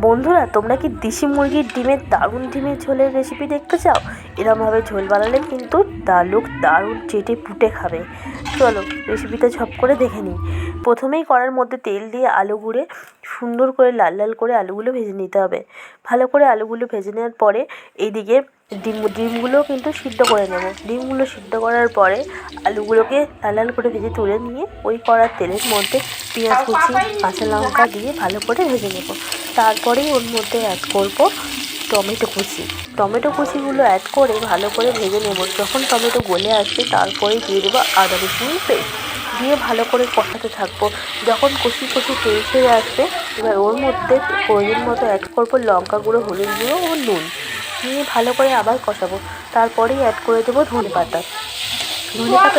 বন্ধুরা, তোমরা কি দেশি মুরগির ডিমের দারুণ ডিমের ঝোলের রেসিপি দেখতে চাও? এরমভাবে ঝোল বানালে কিন্তু লোক দারুণ চেটে পুটে খাবে। চলো রেসিপিটা ঝপ করে দেখে নিই। প্রথমেই কড়ার মধ্যে তেল দিয়ে আলু গুঁড়ে সুন্দর করে লাল লাল করে আলুগুলো ভেজে নিতে হবে। ভালো করে আলুগুলো ভেজে নেওয়ার পরে এইদিকে ডিমগুলোও কিন্তু সিদ্ধ করে নেব। ডিমগুলো সিদ্ধ করার পরে আলুগুলোকে লাল লাল করে ভেজে তুলে নিয়ে ওই কড়ার তেলের মধ্যে পেঁয়াজ কুচি, কাঁচা লঙ্কা দিয়ে ভালো করে ভেজে নেব। তারপরেই ওর মধ্যে অ্যাড করব টমেটো কুচি। টমেটো কুচিগুলো অ্যাড করে ভালো করে ভেজে নেব। যখন টমেটো গলে আসবে তারপরেই দিয়ে দেবো আদা রসুন পেস্ট, দিয়ে ভালো করে কষাতে থাকবো। যখন কষি তেল ছেড়ে আসবে, এবার ওর মধ্যে প্রয়োজন মতো অ্যাড করবো লঙ্কা গুঁড়ো, হলুদ গুঁড়ো ও নুন, নিয়ে ভালো করে আবার কষাবো। তারপরেই অ্যাড করে দেবো ধনেপাতা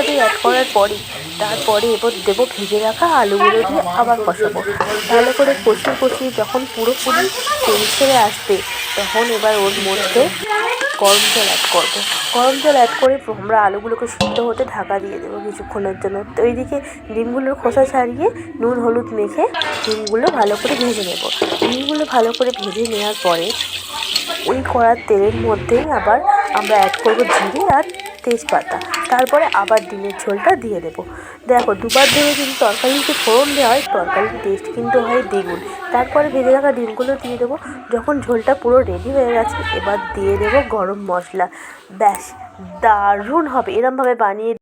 দিয়ে অ্যাড করার পরই তারপরে এবার দেবো ভেজে রাখা আলুগুলো দিয়ে আবার কষাবো। ভালো করে কষিয়ে যখন পুরোপুরি তেল ছেড়ে আসবে, তখন এবার ওর মধ্যে গরম জল অ্যাড করবো। গরম জল অ্যাড করে আমরা আলুগুলোকে সিদ্ধ হতে ঢাকা দিয়ে দেবো কিছুক্ষণের জন্য। তো এইদিকে ডিমগুলোর খোসা ছাড়িয়ে নুন হলুদ মেখে ডিমগুলো ভালো করে ভেজে নেব। ডিমগুলো ভালো করে ভেজে নেওয়ার পরে ওই কড়ার তেলের মধ্যেই আবার আমরা অ্যাড করবো জিরে আর তেজপাতা। তারপরে আবার ডিমের ঝোলটা দিয়ে দেবো। দেখো, দুবার ধরে কিন্তু তরকারিতে ফোড়ন দেওয়া হয়, তরকারির টেস্ট কিন্তু হয় দ্বিগুণ। তারপরে ভেজে রাখা ডিমগুলো দিয়ে দেবো। যখন ঝোলটা পুরো রেডি হয়ে গেছে, এবার দিয়ে দেবো গরম মশলা। ব্যাস, দারুণ হবে। এরমভাবে বানিয়ে